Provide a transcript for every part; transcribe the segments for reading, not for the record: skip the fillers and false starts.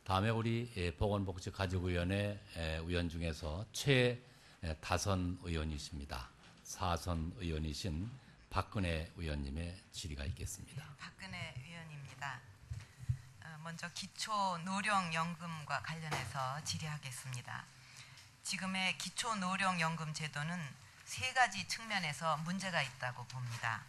다음에 우리 보건복지가족위원회 위원 중에서 최다선 의원이십니다. 4선 의원이신 박근혜 의원님의 질의가 있겠습니다. 박근혜 의원입니다. 먼저 기초노령연금과 관련해서 질의하겠습니다. 지금의 기초노령연금 제도는 세 가지 측면에서 문제가 있다고 봅니다.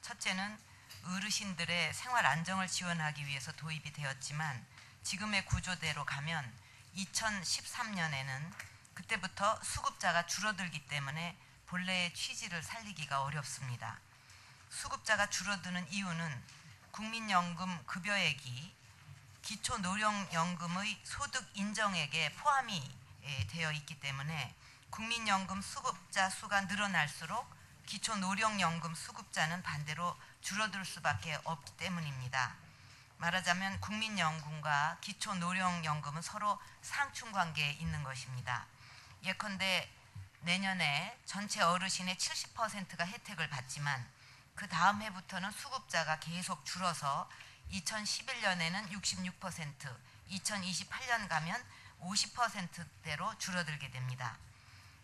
첫째는 어르신들의 생활 안정을 지원하기 위해서 도입이 되었지만 지금의 구조대로 가면 2013년에는 그때부터 수급자가 줄어들기 때문에 본래의 취지를 살리기가 어렵습니다. 수급자가 줄어드는 이유는 국민연금 급여액이 기초노령연금의 소득 인정액에 포함이 되어 있기 때문에 국민연금 수급자 수가 늘어날수록 기초노령연금 수급자는 반대로 줄어들 수밖에 없기 때문입니다. 말하자면 국민연금과 기초노령연금은 서로 상충관계에 있는 것입니다. 예컨대 내년에 전체 어르신의 70%가 혜택을 받지만 그 다음 해부터는 수급자가 계속 줄어서 2011년에는 66%, 2028년 가면 50%대로 줄어들게 됩니다.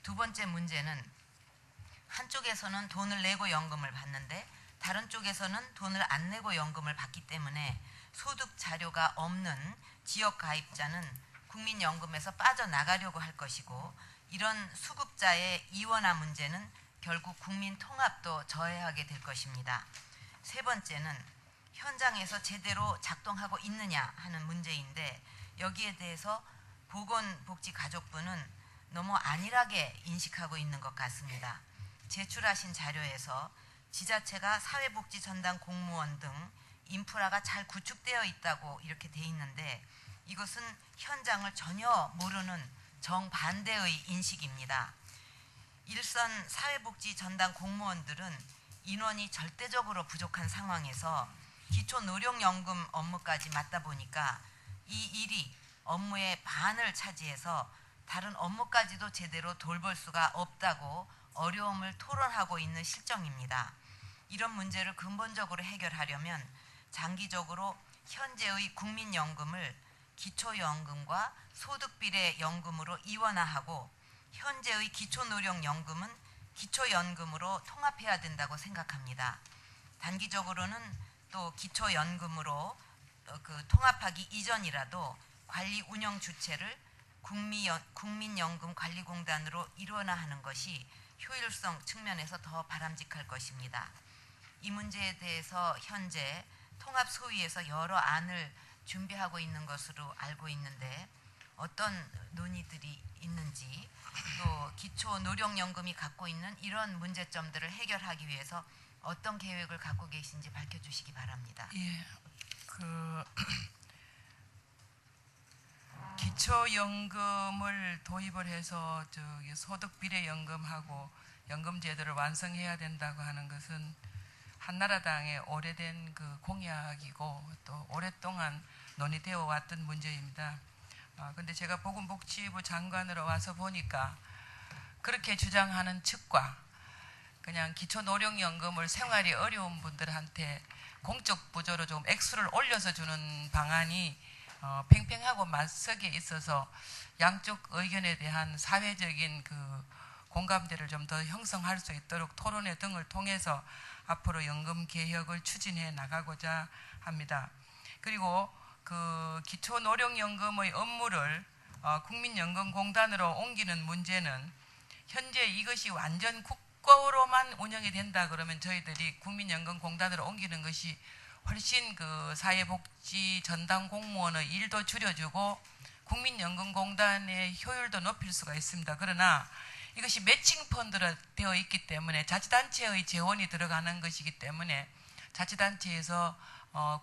두 번째 문제는 한쪽에서는 돈을 내고 연금을 받는데 다른 쪽에서는 돈을 안 내고 연금을 받기 때문에 소득 자료가 없는 지역 가입자는 국민연금에서 빠져나가려고 할 것이고, 이런 수급자의 이원화 문제는 결국 국민 통합도 저해하게 될 것입니다. 세 번째는 현장에서 제대로 작동하고 있느냐 하는 문제인데, 여기에 대해서 보건복지가족부는 너무 안일하게 인식하고 있는 것 같습니다. 제출하신 자료에서 지자체가 사회복지 전담 공무원 등 인프라가 잘 구축되어 있다고 이렇게 돼 있는데, 이것은 현장을 전혀 모르는 정반대의 인식입니다. 일선 사회복지 전담 공무원들은 인원이 절대적으로 부족한 상황에서 기초노령연금 업무까지 맡다 보니까 이 일이 업무의 반을 차지해서 다른 업무까지도 제대로 돌볼 수가 없다고 어려움을 토론하고 있는 실정입니다. 이런 문제를 근본적으로 해결하려면 장기적으로 현재의 국민연금을 기초연금과 소득비례연금으로 이원화하고 현재의 기초노령연금은 기초연금으로 통합해야 된다고 생각합니다. 단기적으로는 또 기초연금으로 통합하기 이전이라도 관리 운영 주체를 국민연금관리공단으로 일원화하는 것이 효율성 측면에서 더 바람직할 것입니다. 이 문제에 대해서 현재 통합소위에서 여러 안을 준비하고 있는 것으로 알고 있는데, 어떤 논의들이 있는지, 또 기초노령연금이 갖고 있는 이런 문제점들을 해결하기 위해서 어떤 계획을 갖고 계신지 밝혀주시기 바랍니다. 예, 기초연금을 도입을 해서 소득비례연금하고 연금제도를 완성해야 된다고 하는 것은 한나라당의 오래된 공약이고 또 오랫동안 논의되어 왔던 문제입니다. 근데 제가 보건복지부 장관으로 와서 보니까 그렇게 주장하는 측과 그냥 기초노령연금을 생활이 어려운 분들한테 공적 부조로 좀 액수를 올려서 주는 방안이 팽팽하고 맞서기에 있어서 양쪽 의견에 대한 사회적인 공감대를 좀 더 형성할 수 있도록 토론회 등을 통해서 앞으로 연금 개혁을 추진해 나가고자 합니다. 그리고 기초노령연금의 업무를 국민연금공단으로 옮기는 문제는 현재 이것이 완전 국고로만 운영이 된다 그러면 저희들이 국민연금공단으로 옮기는 것이 훨씬 사회복지 전담 공무원의 일도 줄여주고 국민연금공단의 효율도 높일 수가 있습니다. 그러나 이것이 매칭 펀드로 되어 있기 때문에 자치단체의 재원이 들어가는 것이기 때문에 자치단체에서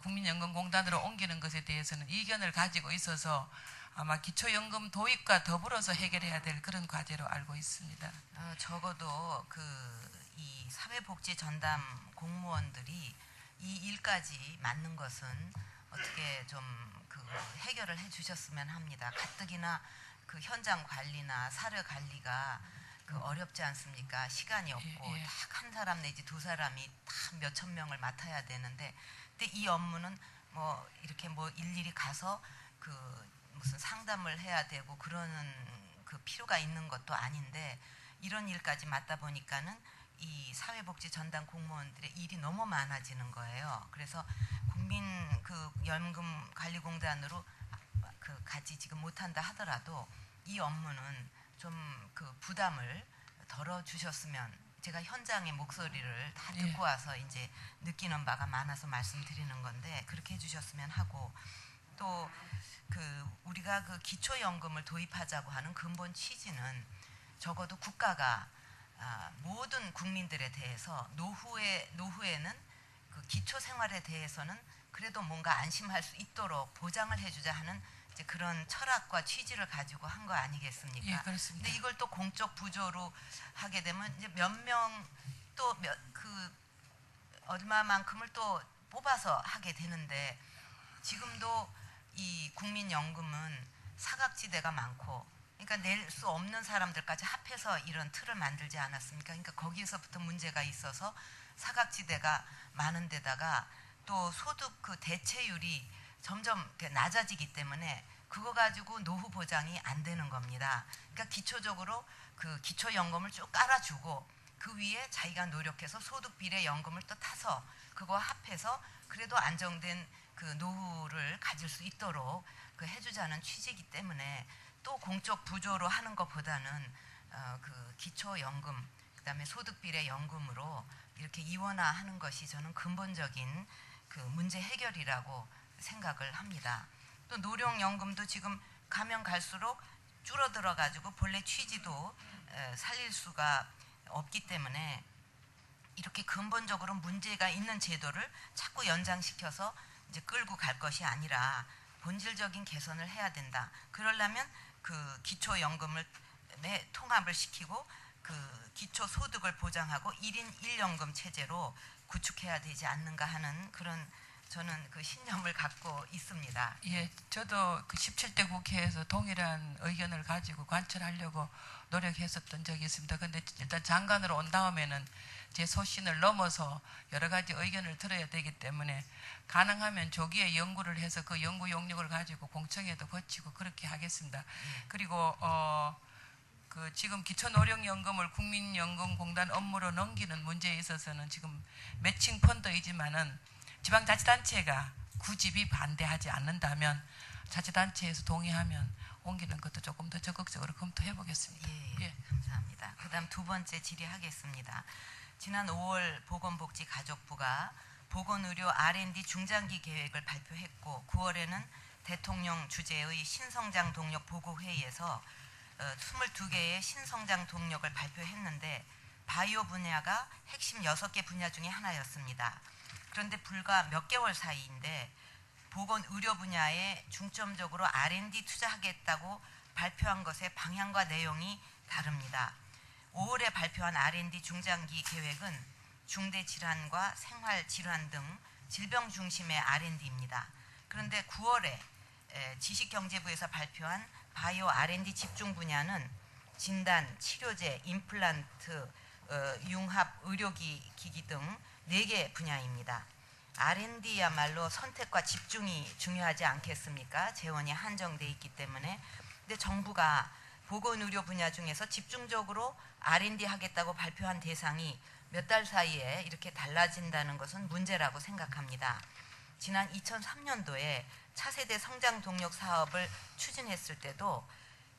국민연금공단으로 옮기는 것에 대해서는 이견을 가지고 있어서 아마 기초연금 도입과 더불어서 해결해야 될 그런 과제로 알고 있습니다. 적어도 이 사회복지 전담 공무원들이 이 일까지 맡는 것은 어떻게 좀 해결을 해주셨으면 합니다. 가뜩이나 현장 관리나 사료 관리가 어렵지 않습니까? 시간이 없고 딱 한 사람 내지 두 사람이 다 몇천 명을 맡아야 되는데, 근데 이 업무는 이렇게 일일이 가서 무슨 상담을 해야 되고 그러는 그 필요가 있는 것도 아닌데 이런 일까지 맡다 보니까는 이 사회복지 전담 공무원들의 일이 너무 많아지는 거예요. 그래서 국민 그 연금 관리공단으로 그 같이 지금 못한다 하더라도 이 업무는 좀 그 부담을 덜어 주셨으면, 제가 현장의 목소리를 다 듣고 와서 이제 느끼는 바가 많아서 말씀드리는 건데 그렇게 해주셨으면 하고, 또 그 우리가 그 기초연금을 도입하자고 하는 근본 취지는 적어도 국가가 모든 국민들에 대해서 노후에는 그 기초 생활에 대해서는 그래도 뭔가 안심할 수 있도록 보장을 해주자 하는 이제 그런 철학과 취지를 가지고 한 거 아니겠습니까? 예, 그렇습니다. 근데 이걸 또 공적 부조로 하게 되면 이제 몇 명 또 그 얼마만큼을 또 뽑아서 하게 되는데, 지금도 이 국민연금은 사각지대가 많고, 그러니까 낼 수 없는 사람들까지 합해서 이런 틀을 만들지 않았습니까? 그러니까 거기서부터 문제가 있어서 사각지대가 많은 데다가 또 소득 그 대체율이 점점 낮아지기 때문에 그거 가지고 노후 보장이 안 되는 겁니다. 그러니까 기초적으로 그 기초연금을 쭉 깔아주고 그 위에 자기가 노력해서 소득 비례 연금을 또 타서 그거 합해서 그래도 안정된 그 노후를 가질 수 있도록 그 해주자는 취지이기 때문에, 또 공적 부조로 하는 것보다는 그 기초연금 그다음에 소득 비례 연금으로 이렇게 이원화하는 것이 저는 근본적인 그 문제 해결이라고 생각을 합니다. 또 노령연금도 지금 가면 갈수록 줄어들어 가지고 본래 취지도 살릴 수가 없기 때문에 이렇게 근본적으로 문제가 있는 제도를 자꾸 연장시켜서 이제 끌고 갈 것이 아니라 본질적인 개선을 해야 된다. 그러려면 그 기초연금을 통합을 시키고 그 기초소득을 보장하고 1인 1연금 체제로 구축해야 되지 않는가 하는 그런 저는 그 신념을 갖고 있습니다. 예, 저도 그 17대 국회에서 동일한 의견을 가지고 관철하려고 노력했었던 적이 있습니다. 근데 일단 장관으로 온 다음에는 제 소신을 넘어서 여러 가지 의견을 들어야 되기 때문에 가능하면 조기에 연구를 해서 그 연구 용역을 가지고 공청회도 거치고 그렇게 하겠습니다. 그리고 그 지금 기초노령연금을 국민연금공단 업무로 넘기는 문제에 있어서는 지금 매칭 펀드이지만은 지방자치단체가 굳이 반대하지 않는다면 자치단체에서 동의하면 옮기는 것도 조금 더 적극적으로 검토해 보겠습니다. 예, 감사합니다. 그다음 두 번째 질의하겠습니다. 지난 5월 보건복지가족부가 보건의료 R&D 중장기 계획을 발표했고 9월에는 대통령 주재의 신성장 동력 보고회의에서 22개의 신성장 동력을 발표했는데 바이오 분야가 핵심 6개 분야 중에 하나였습니다. 그런데 불과 몇 개월 사이인데 보건의료 분야에 중점적으로 R&D 투자하겠다고 발표한 것의 방향과 내용이 다릅니다. 5월에 발표한 R&D 중장기 계획은 중대질환과 생활질환 등 질병 중심의 R&D입니다. 그런데 9월에 지식경제부에서 발표한 바이오 R&D 집중 분야는 진단, 치료제, 임플란트, 융합 의료기기 등 4개 분야입니다. R&D야말로 선택과 집중이 중요하지 않겠습니까? 재원이 한정돼 있기 때문에. 근데 정부가 보건의료 분야 중에서 집중적으로 R&D 하겠다고 발표한 대상이 몇 달 사이에 이렇게 달라진다는 것은 문제라고 생각합니다. 지난 2003년도에 차세대 성장 동력 사업을 추진했을 때도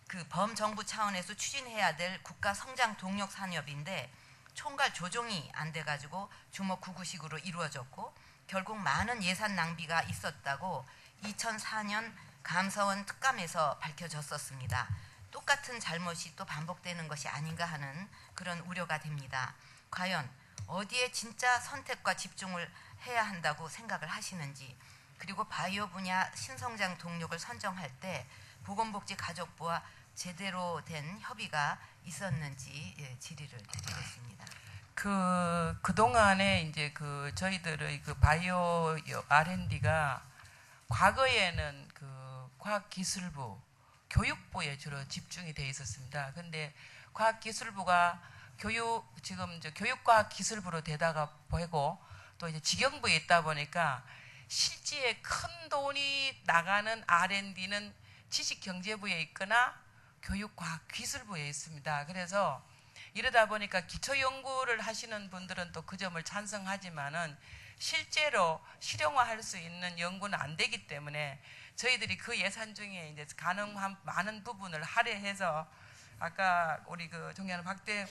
그 범정부 차원에서 추진해야 될 국가 성장 동력 산업인데 총괄 조정이 안 돼가지고 주먹구구식으로 이루어졌고 결국 많은 예산 낭비가 있었다고 2004년 감사원 특감에서 밝혀졌었습니다. 똑같은 잘못이 또 반복되는 것이 아닌가 하는 그런 우려가 됩니다. 과연 어디에 진짜 선택과 집중을 해야 한다고 생각을 하시는지, 그리고 바이오 분야 신성장 동력을 선정할 때 보건복지가족부와 제대로 된 협의가 있었는지 질의를 드리겠습니다. 그동안에 이제 저희들의 바이오 R&D가 과거에는 과학기술부, 교육부에 주로 집중이 돼 있었습니다. 근데 과학기술부가 지금 교육과학기술부로 되다가 보고 또 이제 직영부에 있다 보니까 실제에 큰 돈이 나가는 R&D는 지식경제부에 있거나 교육과학기술부에 있습니다. 그래서 이러다 보니까 기초연구를 하시는 분들은 또 그 점을 찬성하지만은 실제로 실용화할 수 있는 연구는 안 되기 때문에 저희들이 그 예산 중에 이제 가능한 많은 부분을 할애해서 아까 우리 그 존경하는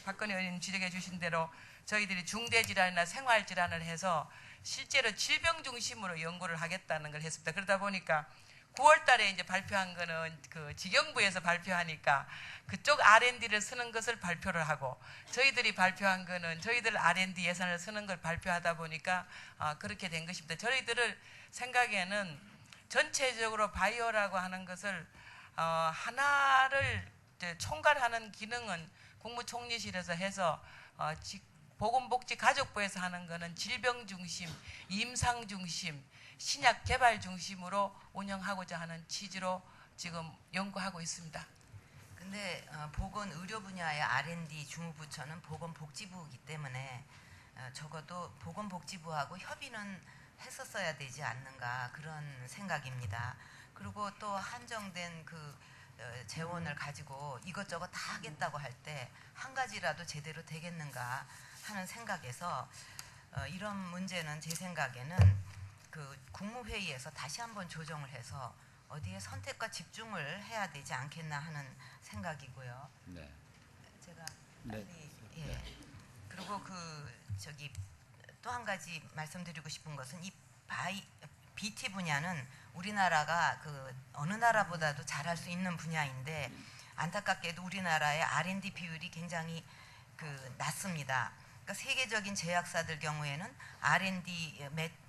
박건희 의원님 지적해 주신 대로 저희들이 중대질환이나 생활질환을 해서 실제로 질병 중심으로 연구를 하겠다는 걸 했습니다. 그러다 보니까 9월 달에 이제 발표한 거는 그 지경부에서 발표하니까 그쪽 R&D를 쓰는 것을 발표를 하고 저희들이 발표한 거는 저희들 R&D 예산을 쓰는 걸 발표하다 보니까 그렇게 된 것입니다. 저희들을 생각에는 전체적으로 바이오라고 하는 것을 하나를 이제 총괄하는 기능은 국무총리실에서 해서 보건복지가족부에서 하는 거는 질병 중심, 임상 중심, 신약 개발 중심으로 운영하고자 하는 취지로 지금 연구하고 있습니다. 근데 보건의료 분야의 R&D 주무부처는 보건복지부이기 때문에 적어도 보건복지부하고 협의는 했었어야 되지 않는가 그런 생각입니다. 그리고 또 한정된 그 재원을 가지고 이것저것 다 하겠다고 할 때 한 가지라도 제대로 되겠는가 하는 생각에서 이런 문제는 제 생각에는 그 국무회의에서 다시 한번 조정을 해서 어디에 선택과 집중을 해야 되지 않겠나 하는 생각이고요. 네. 제가 네. 빨리 그리고 또 한 가지 말씀드리고 싶은 것은 이 BT 분야는 우리나라가 그 어느 나라보다도 잘할 수 있는 분야인데 안타깝게도 우리나라의 R&D 비율이 굉장히 낮습니다. 그러니까 세계적인 제약사들 경우에는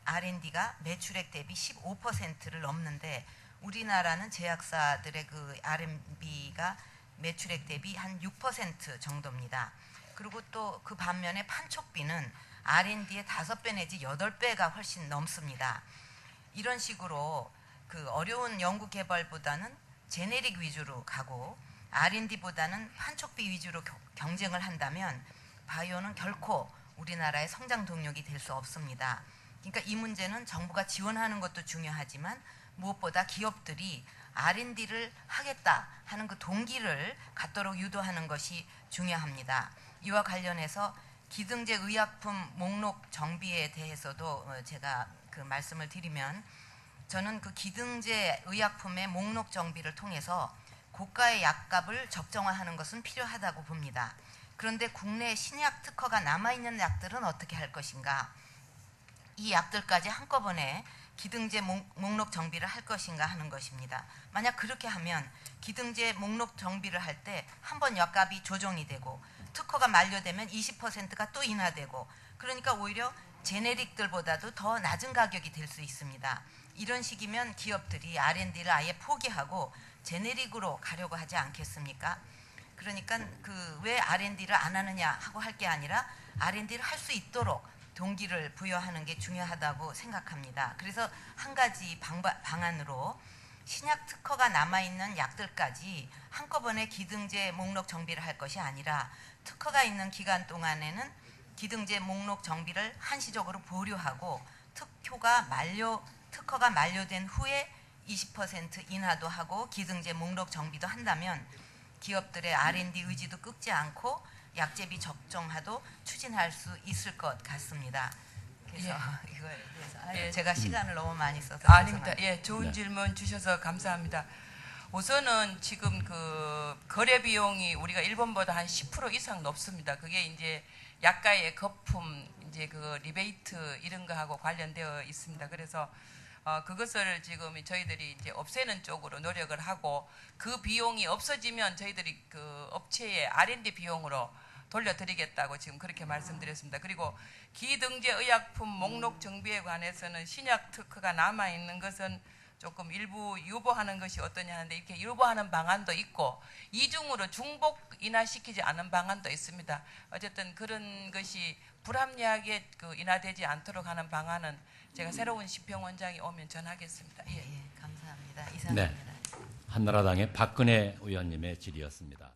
R&D가 매출액 대비 15%를 넘는데 우리나라는 제약사들의 그 R&D가 매출액 대비 한 6% 정도입니다. 그리고 또 그 반면에 판촉비는 R&D의 5배 내지 8배가 훨씬 넘습니다. 이런 식으로 그 어려운 연구 개발보다는 제네릭 위주로 가고 R&D보다는 판촉비 위주로 경쟁을 한다면 바이오는 결코 우리나라의 성장 동력이 될 수 없습니다. 그러니까 이 문제는 정부가 지원하는 것도 중요하지만 무엇보다 기업들이 R&D를 하겠다 하는 그 동기를 갖도록 유도하는 것이 중요합니다. 이와 관련해서 기등재 의약품 목록 정비에 대해서도 제가 그 말씀을 드리면 저는 그 기등재 의약품의 목록 정비를 통해서 고가의 약값을 적정화하는 것은 필요하다고 봅니다. 그런데 국내 신약 특허가 남아있는 약들은 어떻게 할 것인가? 이 약들까지 한꺼번에 기등재 목록 정비를 할 것인가 하는 것입니다. 만약 그렇게 하면 기등재 목록 정비를 할 때 한 번 약값이 조정이 되고 특허가 만료되면 20%가 또 인하되고 그러니까 오히려 제네릭들보다도 더 낮은 가격이 될 수 있습니다. 이런 식이면 기업들이 R&D를 아예 포기하고 제네릭으로 가려고 하지 않겠습니까? 그러니까 왜 R&D를 안 하느냐 하고 할 게 아니라 R&D를 할 수 있도록 동기를 부여하는 게 중요하다고 생각합니다. 그래서 한 가지 방안으로 신약 특허가 남아있는 약들까지 한꺼번에 기등재 목록 정비를 할 것이 아니라 특허가 있는 기간 동안에는 기등재 목록 정비를 한시적으로 보류하고 특허가 만료된 후에 20% 인하도 하고 기등재 목록 정비도 한다면 기업들의 R&D 의지도 꺾지 않고 약제비 적정화도 추진할 수 있을 것 같습니다. 그래서 이거에 대해서 제가 시간을 너무 많이 써서 아닙니다. 좋은 네. 질문 주셔서 감사합니다. 우선은 지금 그 거래 비용이 우리가 일본보다 한 10% 이상 높습니다. 그게 이제 약가의 거품, 이제 그 리베이트 이런 거하고 관련되어 있습니다. 그래서 그것을 지금 저희들이 이제 없애는 쪽으로 노력을 하고 그 비용이 없어지면 저희들이 그 업체의 R&D 비용으로 돌려드리겠다고 지금 그렇게 말씀드렸습니다. 그리고 기등재 의약품 목록 정비에 관해서는 신약 특허가 남아있는 것은 조금 일부 유보하는 것이 어떠냐 하는데 이렇게 유보하는 방안도 있고 이중으로 중복 인하시키지 않은 방안도 있습니다. 어쨌든 그런 것이 불합리하게 인하되지 않도록 하는 방안은 제가 새로운 시평원장이 오면 전하겠습니다. 감사합니다. 이상입니다. 네, 한나라당의 박근혜 의원님의 질의였습니다.